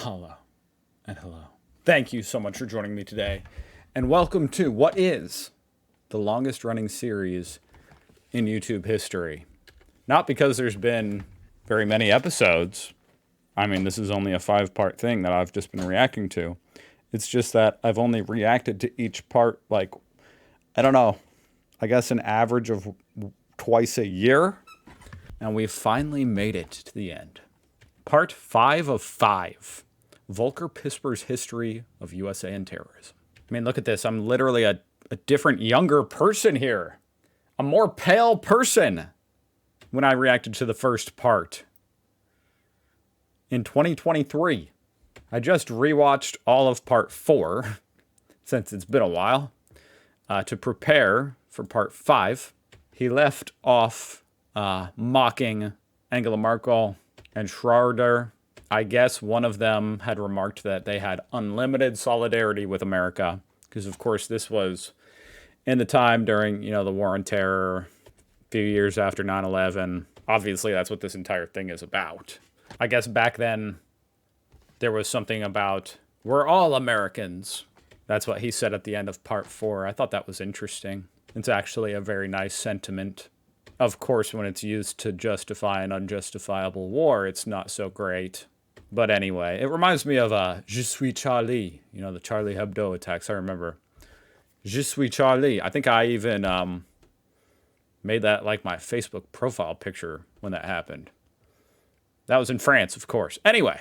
Mahalo and hello. Thank you so much for joining me today, and welcome to what is the longest running series in YouTube history. Not because there's been very many episodes. I mean, this is only a 5-part thing that I've just been reacting to. It's just that I've only reacted to each part, like, I don't know, I guess an average of twice a year. And we've finally made it to the end. Part 5 of 5. Volker Pispers' History of USA and Terrorism. I mean, look at this. I'm literally a different, younger person here. A more pale person when I reacted to the first part. In 2023, I just rewatched all of part 4, since it's been a while, to prepare for part 5. He left off mocking Angela Merkel and Schroeder. I guess one of them had remarked that they had unlimited solidarity with America, because of course this was in the time during, the war on terror, a few years after 9/11. Obviously, that's what this entire thing is about. I guess back then, there was something about, we're all Americans. That's what he said at the end of part 4. I thought that was interesting. It's actually a very nice sentiment. Of course, when it's used to justify an unjustifiable war, it's not so great. But anyway, it reminds me of Je suis Charlie, the Charlie Hebdo attacks, I remember. Je suis Charlie. I think I even made that like my Facebook profile picture when that happened. That was in France, of course. Anyway,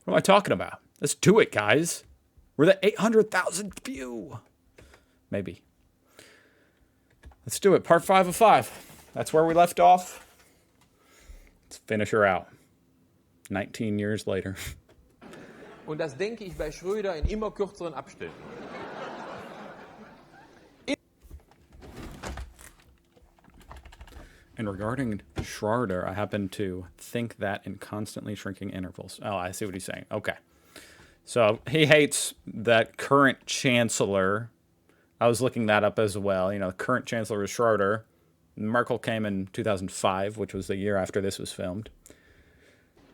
what am I talking about? Let's do it, guys. We're the 800,000th view. Maybe. Let's do it. Part 5 of 5. That's where we left off. Let's finish her out. 19 years later. Und das denke ich bei Schröder in immer kürzeren Abständen. And regarding Schroeder, I happen to think that in constantly shrinking intervals. Oh, I see what he's saying. Okay. So he hates that current chancellor. I was looking that up as well. The current chancellor is Schroeder. Merkel came in 2005, which was the year after this was filmed.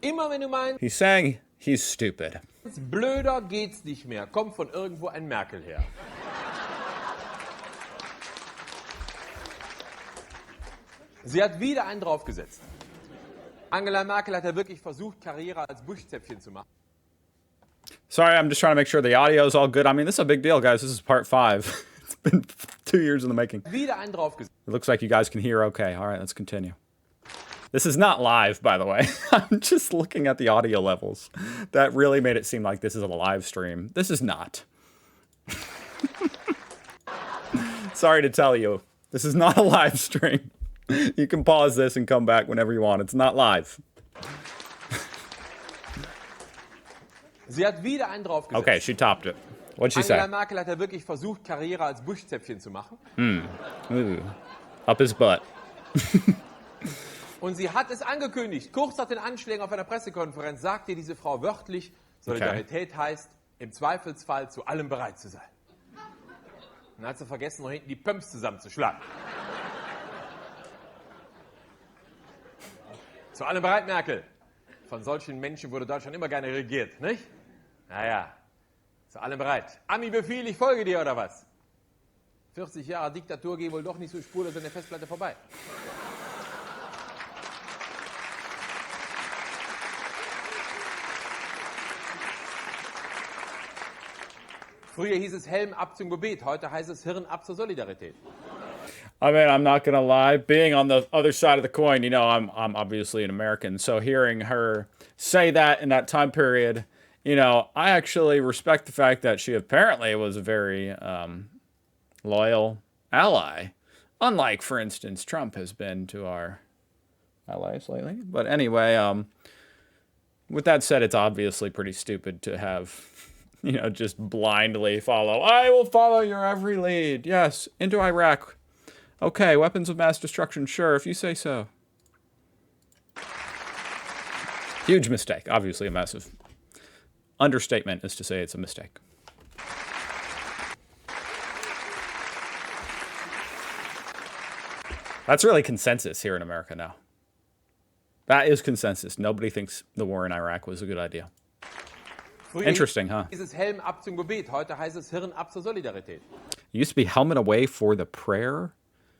Immer wenn du meinst, He's saying he's stupid. blöder geht's nicht mehr, kommt von irgendwo ein Merkel her. Sie hat wieder einen draufgesetzt. Angela Merkel hat ja wirklich versucht, Karriere als Buschzäpfchen zu machen. Sorry, I'm just trying to make sure the audio is all good. I mean, this is a big deal, guys. This is part 5. It's been 2 years in the making. Wieder einen draufgesetzt. It looks like you guys can hear okay. All right, let's continue. This is not live, by the way. I'm just looking at the audio levels. That really made it seem like this is a live stream. This is not. Sorry to tell you, this is not a live stream. You can pause this and come back whenever you want. It's not live. Sie hat wieder einen draufgesetzt. Okay, she topped it. What'd she Angela say? Merkel hat ja wirklich versucht, Karriere als Buschzäpfchen zu machen. Ooh. Up his butt. Und sie hat es angekündigt. Kurz nach den Anschlägen auf einer Pressekonferenz sagte diese Frau wörtlich, Solidarität heißt, im Zweifelsfall zu allem bereit zu sein. Dann hat sie vergessen, noch hinten die Pumps zusammenzuschlagen. Zu allem bereit, Merkel. Von solchen Menschen wurde Deutschland immer gerne regiert, nicht? Naja, zu allem bereit. Ami-Befehl, ich folge dir, oder was? 40 Jahre Diktatur gehen wohl doch nicht so spurlos an der Festplatte vorbei. Früher hieß es Helm ab zum Gebet, heute heißt es Hirn ab zur Solidarität. I mean, I'm not gonna lie. Being on the other side of the coin, I'm obviously an American. So hearing her say that in that time period, I actually respect the fact that she apparently was a very loyal ally. Unlike, for instance, Trump has been to our allies lately. But anyway, with that said, it's obviously pretty stupid to have, just blindly follow. I will follow your every lead. Yes, into Iraq. Okay, weapons of mass destruction, sure, if you say so. Huge mistake. Obviously a massive understatement is to say it's a mistake. That's really consensus here in America now. That is consensus. Nobody thinks the war in Iraq was a good idea. Früher Interesting, huh? hieß es Helm ab zum Gebet, heute heißt es Hirn ab zur Solidarität. It used to be helmet away for the prayer.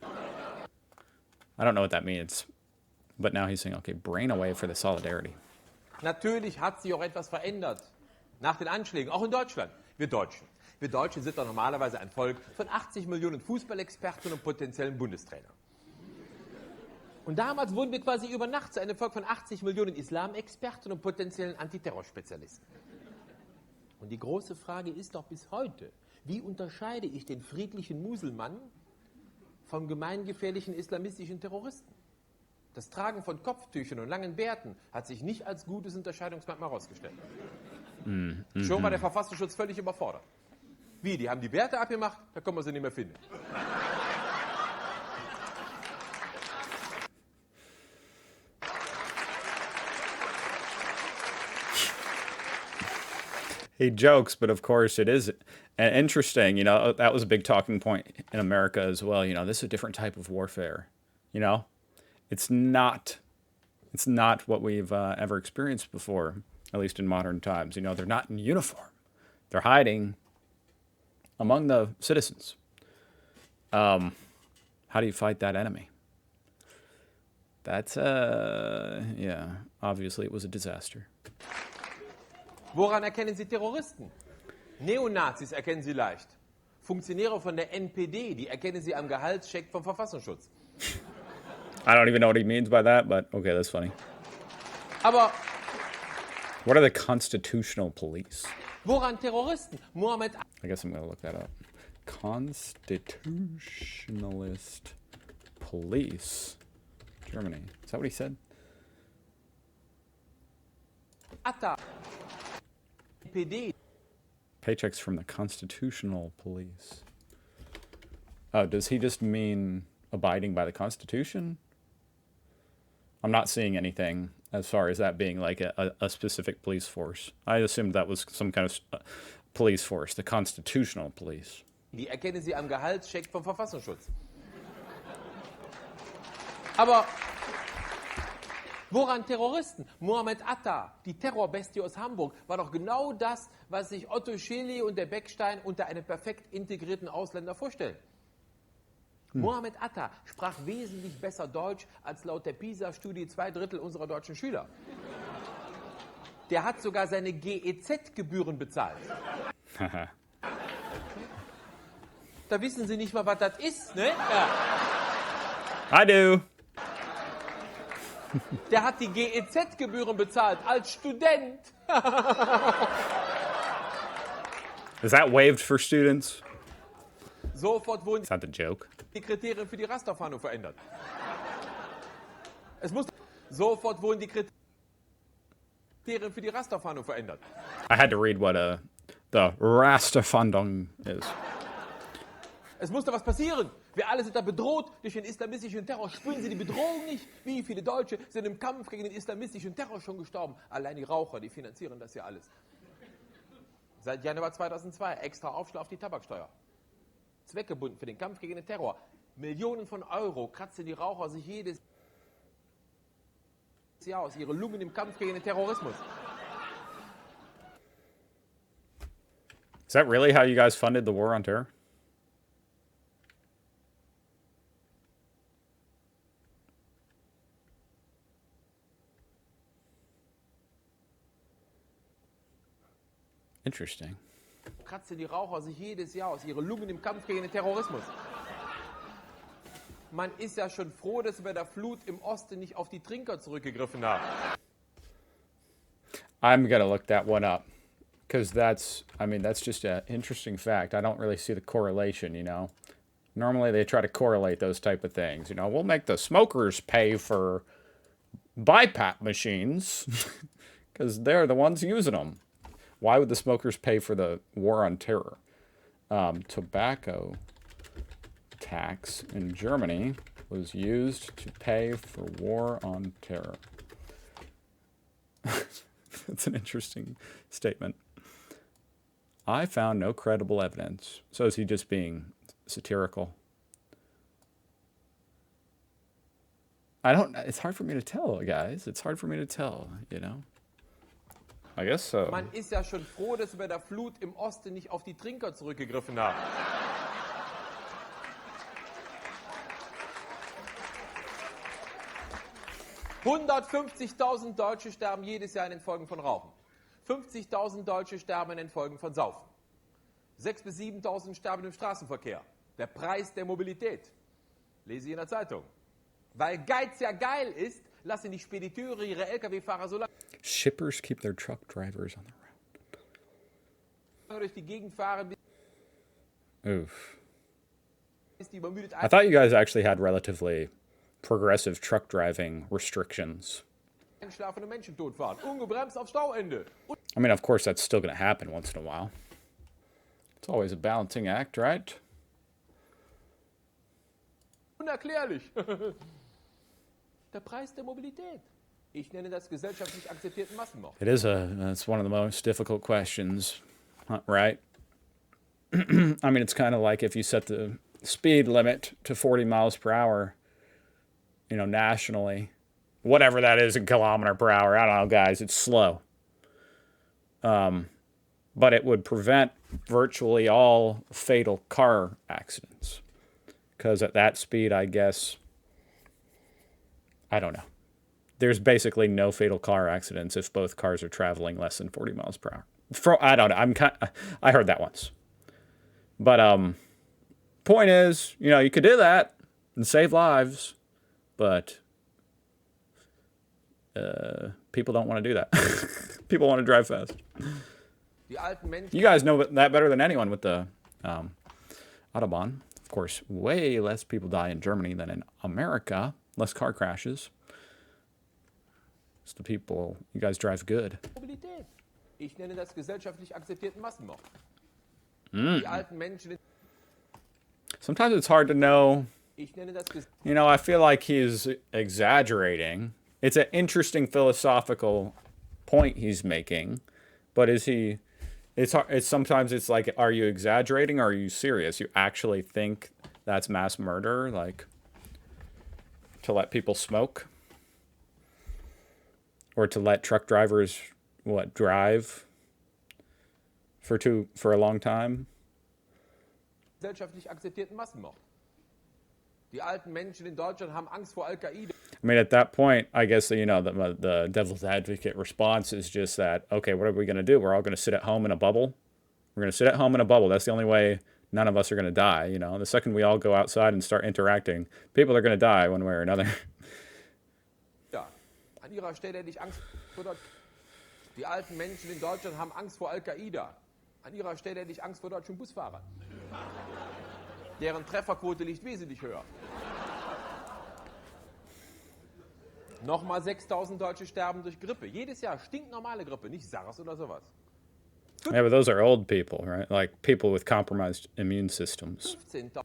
I don't know what that means. But now he's saying, okay, brain away for the solidarity. Natürlich hat sich auch etwas verändert nach den Anschlägen, auch in Deutschland. Wir Deutschen sind doch normalerweise ein Volk von 80 Millionen Fußballexperten und potenziellen Bundestrainern. Und damals wurden wir quasi über Nacht zu einem Volk von 80 Millionen Islamexperten und potenziellen Antiterrorspezialisten. Und die große Frage ist doch bis heute, wie unterscheide ich den friedlichen Muselmann vom gemeingefährlichen islamistischen Terroristen? Das Tragen von Kopftüchern und langen Bärten hat sich nicht als gutes Unterscheidungsmerkmal herausgestellt. Schon war der Verfassungsschutz völlig überfordert. Wie, die haben die Bärte abgemacht? Da können wir sie nicht mehr finden. He jokes, but of course it is interesting. You know, that was a big talking point in America as well. You know, this is a different type of warfare. You know, it's not what we've ever experienced before, at least in modern times. You know, they're not in uniform. They're hiding among the citizens. How do you fight that enemy? That's, yeah, obviously it was a disaster. Woran erkennen Sie Terroristen? Neonazis erkennen Sie leicht. Funktionäre von der NPD, die erkennen Sie am Gehaltscheck vom Verfassungsschutz. I don't even know what he means by that, but okay, that's funny. Aber what are the constitutional police? Woran Terroristen? Mohammed I guess I'm going to look that up. Constitutionalist police. Germany. Is that what he said? Atta. NPD. Paychecks from the constitutional police. Oh, does he just mean abiding by the Constitution? I'm not seeing anything as far as that being like a specific police force. I assumed that was some kind of police force, the constitutional police. Die erkennen Sie am Gehaltscheck vom Verfassungsschutz. Aber woran Terroristen? Mohammed Atta, die Terrorbestie aus Hamburg, war doch genau das, was sich Otto Schily und der Beckstein unter einem perfekt integrierten Ausländer vorstellen. Mohammed Atta sprach wesentlich besser Deutsch als laut der PISA-Studie 2/3 unserer deutschen Schüler. Der hat sogar seine GEZ-Gebühren bezahlt. Da wissen Sie nicht mal, was das ist, ne? Ja. I do. Der hat die GEZ-Gebühren bezahlt als Student. Is that waived for students? Sofort wurden Is that the joke? die Kriterien für die Rasterfahndung verändert. Sofort wurden die Kriterien für die Rasterfahndung verändert. I had to read what the Rasterfahndung is. Es musste was passieren. Wir alle sind da bedroht durch den islamistischen Terror. Spüren Sie die Bedrohung nicht? Wie viele Deutsche sind im Kampf gegen den islamistischen Terror schon gestorben? Allein die Raucher, die finanzieren das ja alles. Seit Januar 2002 extra Aufschlag auf die Tabaksteuer. Zweckgebunden für den Kampf gegen den Terror. Millionen von Euro kratzen die Raucher sich jedes Jahr aus ihre Lungen im Kampf gegen den Terrorismus. Is that really how you guys funded the war on terror? Interesting. Kratzen die Raucher sich jedes Jahr aus ihre Lungen im Kampf gegen den Terrorismus. Man ist ja schon froh, dass wir bei der Flut im Osten nicht auf die Trinker zurückgegriffen haben. I'm going to look that one up because that's just an interesting fact. I don't really see the correlation, you know. Normally they try to correlate those type of things. You know, we'll make the smokers pay for BiPAP machines because they're the ones using them. Why would the smokers pay for the war on terror? Tobacco tax in Germany was used to pay for war on terror. That's an interesting statement. I found no credible evidence. So is he just being satirical? It's hard for me to tell, guys. It's hard for me to tell, you know. I guess so. Man ist ja schon froh, dass wir bei der Flut im Osten nicht auf die Trinker zurückgegriffen haben. $150.000 Deutsche sterben jedes Jahr in den Folgen von Rauchen. 50.000 Deutsche sterben in den Folgen von Saufen. 6.000 bis 7.000 sterben im Straßenverkehr. Der Preis der Mobilität. Lese ich in der Zeitung. Weil Geiz ja geil ist, lassen die Spediteure ihre Lkw-Fahrer so lange Shippers keep their truck drivers on the durch die Gegend fahren, Oof. bis die übermüdet I thought you guys actually had relatively progressive truck driving restrictions. einschlafen und Menschen totfahren. Ungebremst auf Stauende. I mean, of course, that's still going to happen once in a while. It's always a balancing act, right? Unerklärlich. Der Preis der Mobilität. Ich nenne das gesellschaftlich akzeptierten Massenmord. It's one of the most difficult questions, right? I mean, it's kind of like if you set the speed limit to 40 miles per hour, you know, nationally, whatever that is in kilometer per hour. I don't know, guys, it's slow. But it would prevent virtually all fatal car accidents. Because at that speed, I guess, I don't know. There's basically no fatal car accidents if both cars are traveling less than 40 miles per hour. I don't know. I heard that once. But point is, you know, you could do that and save lives, but people don't want to do that. People want to drive fast. You guys know that better than anyone with the Autobahn. Of course, way less people die in Germany than in America. Less car crashes. It's the people. You guys drive good. Mobilität. Ich nenne das gesellschaftlich akzeptierten Massenmord. Die alten Menschen. Sometimes it's hard to know. You know, I feel like he's exaggerating. It's an interesting philosophical point he's making, but is he? It's sometimes it's like, are you exaggerating or are you serious? You actually think that's mass murder, like to let people smoke, or to let truck drivers drive for a long time? Gesellschaftlich akzeptierten Massenmord. Die alten Menschen in Deutschland haben Angst vor Al-Qaida. I mean, at that point, I guess, you know, the devil's advocate response is just that, okay, what are we going to do? We're all going to sit at home in a bubble. We're going to sit at home in a bubble. That's the only way none of us are going to die. You know, the second we all go outside and start interacting, people are going to die one way or another. Ja, an ihrer Stelle hätte ich Angst vor Die alten Menschen in Deutschland haben Angst vor Al-Qaida. An ihrer Stelle hätte ich Angst vor deutschen Busfahrern. Deren Trefferquote liegt wesentlich höher. Nochmal 6.000 Deutsche sterben durch Grippe. Jedes Jahr stinknormale Grippe, nicht SARS oder sowas. Yeah, but those are old people, right? Like people with compromised immune systems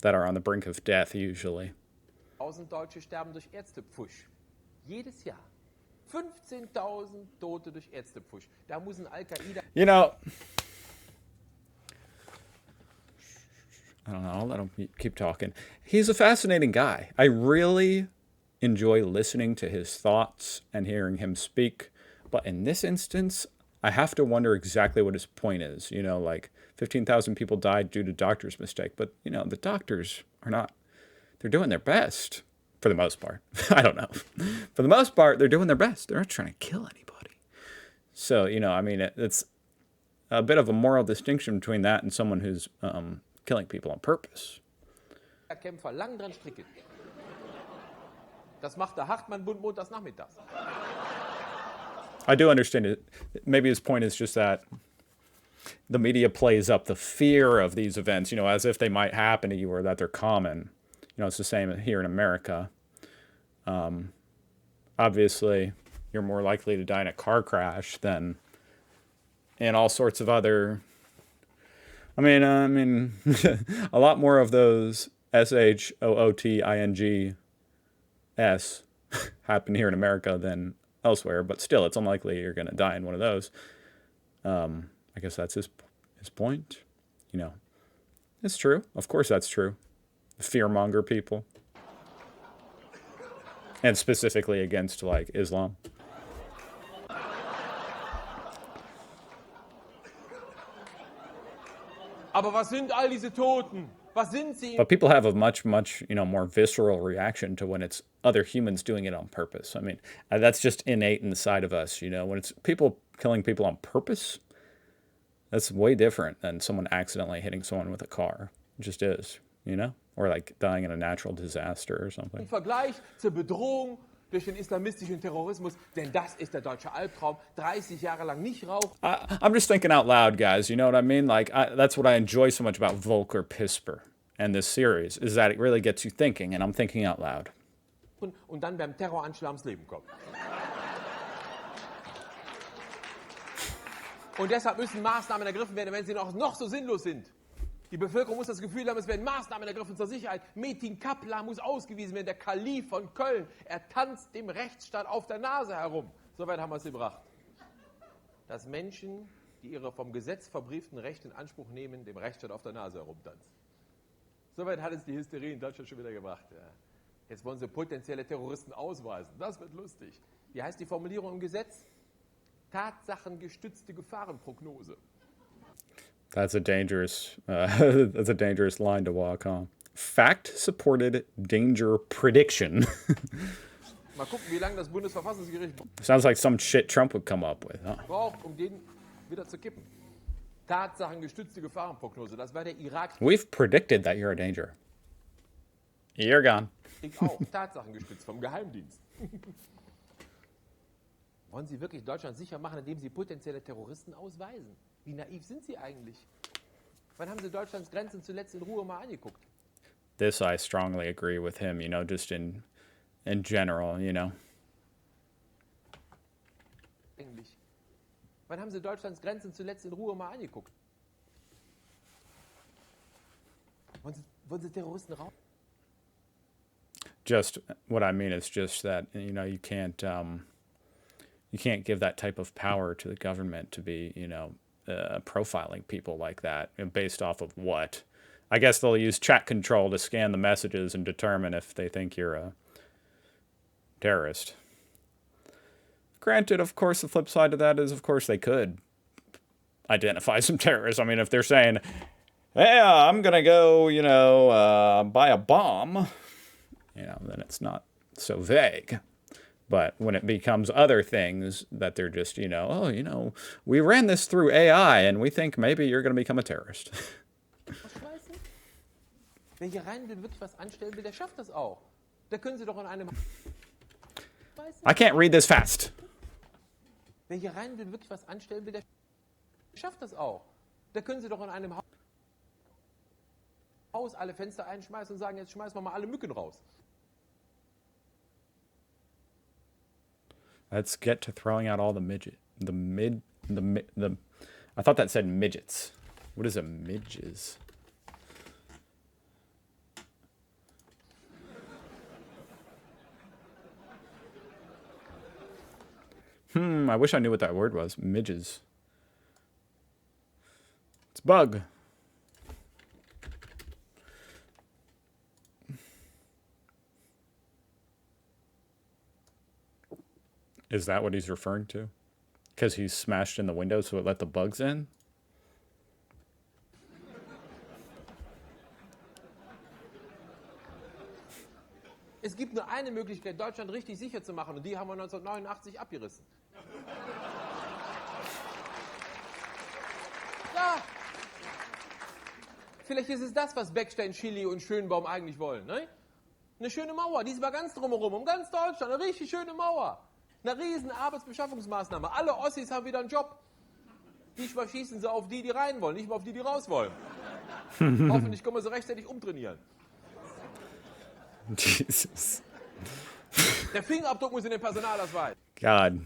that are on the brink of death usually. 1.000 Deutsche sterben durch Ärztepfusch. Jedes Jahr. 15.000 Tote durch Ärztepfusch. Da muss ein Al-Qaida... You know, I don't know, I'll let him keep talking. He's a fascinating guy. I really enjoy listening to his thoughts and hearing him speak. But in this instance, I have to wonder exactly what his point is. You know, like 15,000 people died due to doctor's mistake. But, you know, the doctors are not, they're doing their best for the most part. I don't know. For the most part, they're doing their best. They're not trying to kill anybody. So, you know, I mean, it's a bit of a moral distinction between that and someone who's killing people on purpose. Kämpfer lang dran stricken. Das macht der Hartmann-Bund montags nachmittags. I do understand it. Maybe his point is just that the media plays up the fear of these events, you know, as if they might happen to you or that they're common. You know, it's the same here in America. Obviously, you're more likely to die in a car crash than in all sorts of other... I mean, a lot more of those SHOOTINGS happen here in America than elsewhere, but still, it's unlikely you're going to die in one of those. I guess that's his point. You know, it's true. Of course, that's true. Fearmonger people, and specifically against like Islam. Aber was sind all diese Toten? Was sind sie? But people have a much, more visceral reaction to when it's other humans doing it on purpose. I mean, that's just innate inside of us, when it's people killing people on purpose, that's way different than someone accidentally hitting someone with a car. It just is, or like dying in a natural disaster or something. Im Vergleich zur Bedrohung durch den islamistischen Terrorismus, denn das ist der deutsche Albtraum, 30 Jahre lang nicht rauchen. I'm just thinking out loud, guys. You know what I mean? Like, that's what I enjoy so much about Volker Pispers and this series, is that it really gets you thinking, and I'm thinking out loud. Und dann beim Terroranschlag ums Leben kommen. Und deshalb müssen Maßnahmen ergriffen werden, wenn sie noch so sinnlos sind. Die Bevölkerung muss das Gefühl haben, es werden Maßnahmen ergriffen zur Sicherheit. Metin Kaplan muss ausgewiesen werden, der Kalif von Köln. Er tanzt dem Rechtsstaat auf der Nase herum. Soweit haben wir es gebracht. Dass Menschen, die ihre vom Gesetz verbrieften Rechte in Anspruch nehmen, dem Rechtsstaat auf der Nase herumtanzen. Soweit hat es die Hysterie in Deutschland schon wieder gebracht. Ja. Jetzt wollen sie potenzielle Terroristen ausweisen. Das wird lustig. Wie heißt die Formulierung im Gesetz? Tatsachengestützte Gefahrenprognose. That's a dangerous line to walk on. Fact-supported danger prediction. Mal gucken, wie lange das Bundesverfassungsgericht Sounds like some shit Trump would come up with, huh? braucht, den wieder zu kippen. Tatsachengestützte Gefahrenprognose. Das war der Irak. We've predicted that you're a danger. You're gone. Ich auch. Tatsachengestützt vom Geheimdienst. Wollen Sie wirklich Deutschland sicher machen, indem Sie potenzielle Terroristen ausweisen? Wie naiv sind Sie eigentlich? Wann haben Sie Deutschlands Grenzen zuletzt in Ruhe mal angeguckt? This I strongly agree with him, just in general, Eigentlich. Wann haben Sie Deutschlands Grenzen zuletzt in Ruhe mal angeguckt? Wollen Sie Terroristen raus? Just what I mean is just that, you can't give that type of power to the government to be, profiling people like that based off of what? I guess they'll use chat control to scan the messages and determine if they think you're a terrorist. Granted, of course, the flip side of that is, of course, they could identify some terrorists. I mean, if they're saying, hey, I'm going to go, buy a bomb, then it's not so vague. But when it becomes other things that they're just, we ran this through AI and we think maybe you're going to become a terrorist. Wer hier rein will, wirklich was anstellen will, der schafft das auch. Da können Sie doch in einem... I can't read this fast. Wer hier rein will, wirklich was anstellen will, der schafft das auch. Da können Sie doch in einem Haus alle Fenster einschmeißen und sagen, jetzt schmeißen wir mal alle Mücken raus. Let's get to throwing out all the I thought that said midgets. What is a midges? I wish I knew what that word was. Midges. It's bug. Is that what he's referring to? Because he's smashed in the window so it let the bugs in? Es gibt nur eine Möglichkeit, Deutschland richtig sicher zu machen, und die haben wir 1989 abgerissen. Ja, vielleicht ist es das, was Beckstein, Schilly und Schönbaum eigentlich wollen, ne? Eine schöne Mauer, diesmal ganz drumherum, um ganz Deutschland, eine richtig schöne Mauer. Eine riesen Arbeitsbeschaffungsmaßnahme. Alle Ossis haben wieder einen Job. Diesmal schießen sie auf die, die rein wollen, nicht mehr auf die, die raus wollen. Hoffentlich können wir sie rechtzeitig umtrainieren. Jesus. Der Fingerabdruck muss in den Personalausweis. God.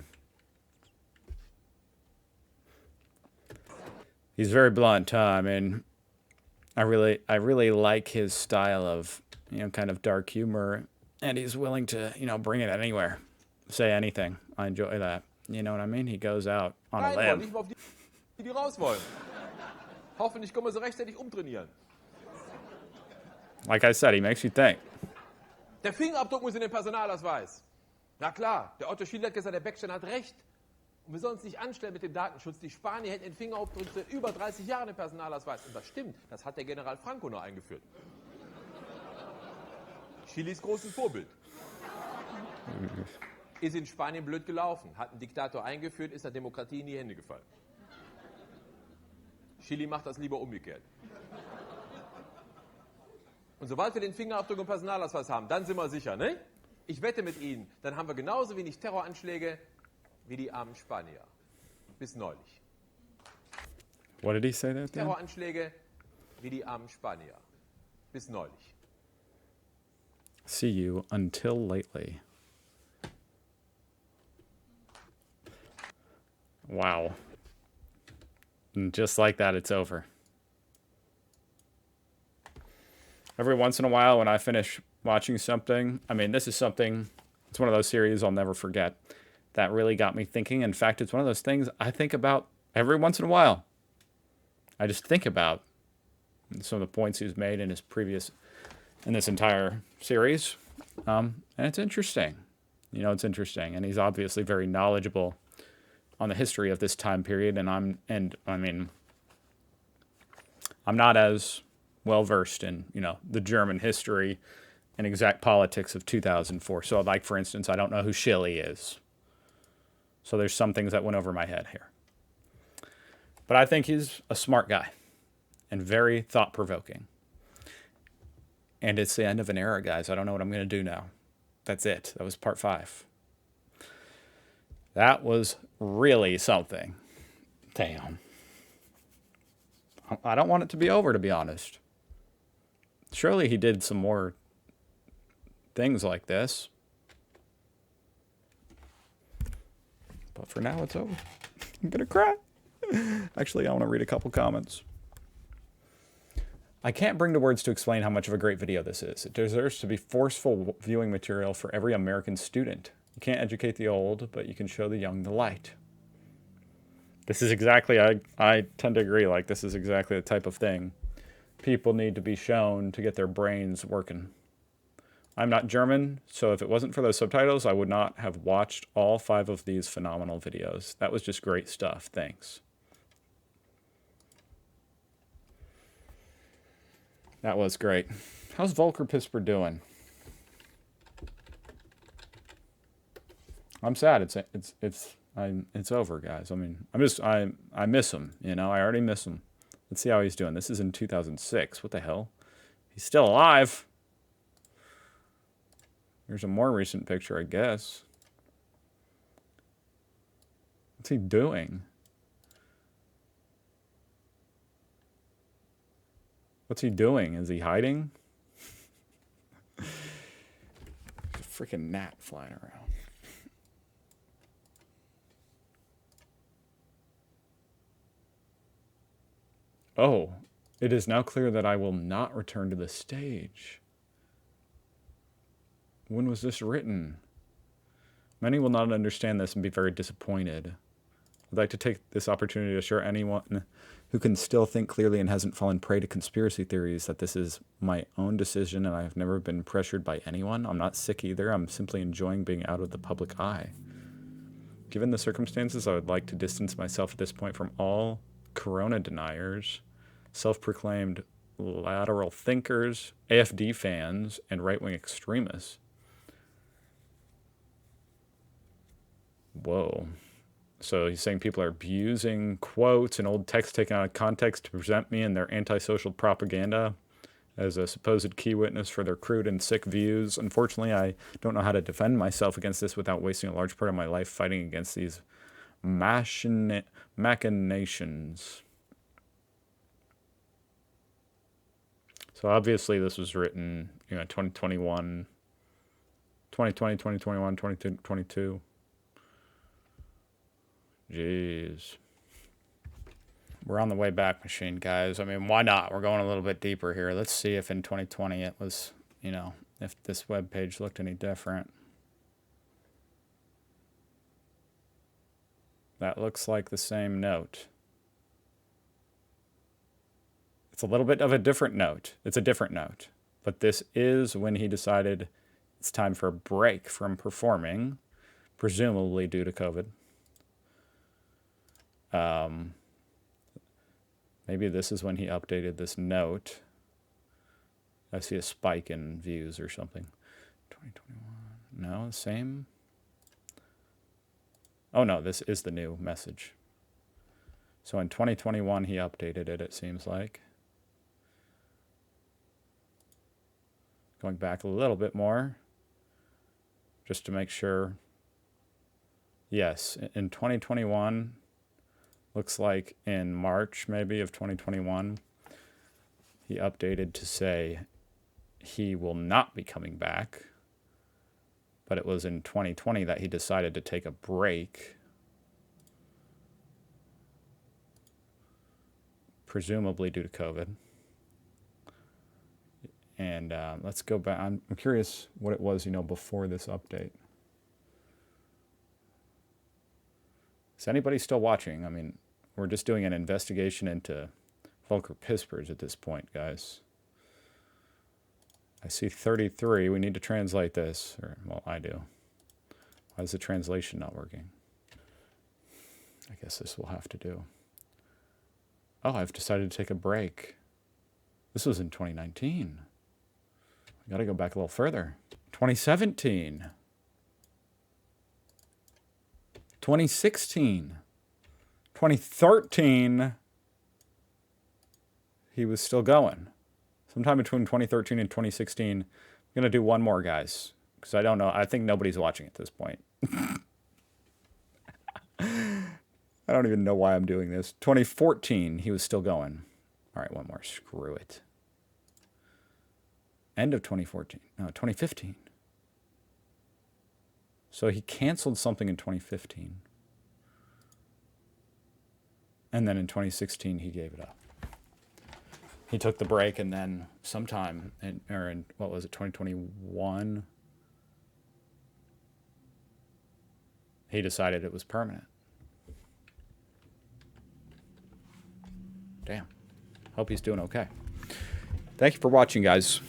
He's very blunt, huh? I mean, I really like his style of, kind of dark humor, and he's willing to, bring it anywhere. Say anything. I enjoy that. You know what I mean? He goes out on a limb. Nicht mehr auf die, die raus wollen. Hoffentlich können wir sie rechtzeitig umtrainieren. Like I said, he makes you think. Der Fingerabdruck muss in den Personalausweis. Na klar, der Otto Schiele hat gesagt, der Beckstein hat recht. Und wir sollen uns nicht anstellen mit dem Datenschutz. Die Spanier hätten den Fingerabdruck seit über 30 Jahren im Personalausweis. Und das stimmt, das hat der General Franco noch eingeführt. Chilis großes Vorbild. Ist in Spanien blöd gelaufen. Hat ein Diktator eingeführt, ist der Demokratie in die Hände gefallen. Chili macht das lieber umgekehrt. Und sobald wir den Fingerabdruck im Personalausweis haben, dann sind wir sicher, ne? Ich wette mit Ihnen, dann haben wir genauso wenig Terroranschläge wie die armen Spanier. Bis neulich. What did he say there? Terroranschläge wie die armen Spanier. Bis neulich. See you until lately. Wow. And just like that, it's over. Every once in a while when I finish watching something, I mean, this is something, it's one of those series I'll never forget. That really got me thinking. In fact, it's one of those things I think about every once in a while. I just think about some of the points he's made in this entire series. And it's interesting. You know, it's interesting. And he's obviously very knowledgeable on the history of this time period. I'm not as well versed in, you know, the German history and exact politics of 2004. So like, for instance, I don't know who Chile is. So there's some things that went over my head here. But I think he's a smart guy and very thought-provoking. And it's the end of an era, guys. I don't know what I'm going to do now. That's it. That was part 5. That was really something. Damn. I don't want it to be over, to be honest. Surely he did some more things like this. But for now, it's over. I'm going to cry. Actually, I want to read a couple comments. I can't bring to words to explain how much of a great video this is. It deserves to be forceful viewing material for every American student. You can't educate the old, but you can show the young the light. This is exactly, I tend to agree, like this is exactly the type of thing people need to be shown to get their brains working. I'm not German, so if it wasn't for those subtitles, I would not have watched all 5 of these phenomenal videos. That was just great stuff. Thanks. That was great. How's Volker Pispers doing? I'm sad. It's over, guys. I mean, I miss him. You know, I already miss him. Let's see how he's doing. This is in 2006. What the hell? He's still alive. There's a more recent picture, I guess. What's he doing? What's he doing? Is he hiding? There's a freaking gnat flying around. Oh, it is now clear that I will not return to the stage. When was this written? Many will not understand this and be very disappointed. I'd like to take this opportunity to assure anyone who can still think clearly and hasn't fallen prey to conspiracy theories that this is my own decision and I have never been pressured by anyone. I'm not sick either. I'm simply enjoying being out of the public eye. Given the circumstances, I would like to distance myself at this point from all corona deniers, self-proclaimed lateral thinkers, AFD fans, and right-wing extremists. Whoa. So he's saying people are abusing quotes and old text taken out of context to present me and their antisocial propaganda as a supposed key witness for their crude and sick views. Unfortunately, I don't know how to defend myself against this without wasting a large part of my life fighting against these machinations. So obviously this was written, 2021, 2020, 2021, 2022. Jeez. We're on the way back machine, guys. I mean, why not? We're going a little bit deeper here. Let's see if in 2020 it was, if this web page looked any different. That looks like the same note. It's a little bit of a different note. It's a different note. But this is when he decided it's time for a break from performing, presumably due to COVID. Maybe this is when he updated this note. I see a spike in views or something. 2021. No, same. Oh no, this is the new message. So in 2021 he updated it seems like. Going back a little bit more, just to make sure. Yes, in 2021, looks like in March maybe of 2021, he updated to say he will not be coming back. But it was in 2020 that he decided to take a break. Presumably due to COVID. And let's go back. I'm curious what it was, before this update. Is anybody still watching? I mean, we're just doing an investigation into Volker Pispers at this point, guys. I see 33. We need to translate this. Or, well, I do. Why is the translation not working? I guess this will have to do. Oh, I've decided to take a break. This was in 2019. I got to go back a little further. 2017. 2016. 2013. He was still going. Sometime between 2013 and 2016. I'm going to do one more, guys. Because I don't know. I think nobody's watching at this point. I don't even know why I'm doing this. 2014, he was still going. All right, one more. Screw it. End of 2014. No, 2015. So he canceled something in 2015. And then in 2016, he gave it up. He took the break, and then sometime in what was it, 2021, he decided it was permanent. Damn. Hope he's doing okay. Thank you for watching, guys.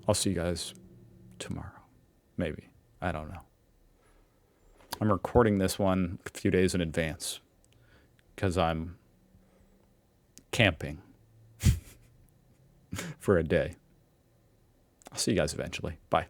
I'll see you guys tomorrow. Maybe. I don't know. I'm recording this one a few days in advance because I'm camping for a day. I'll see you guys eventually. Bye.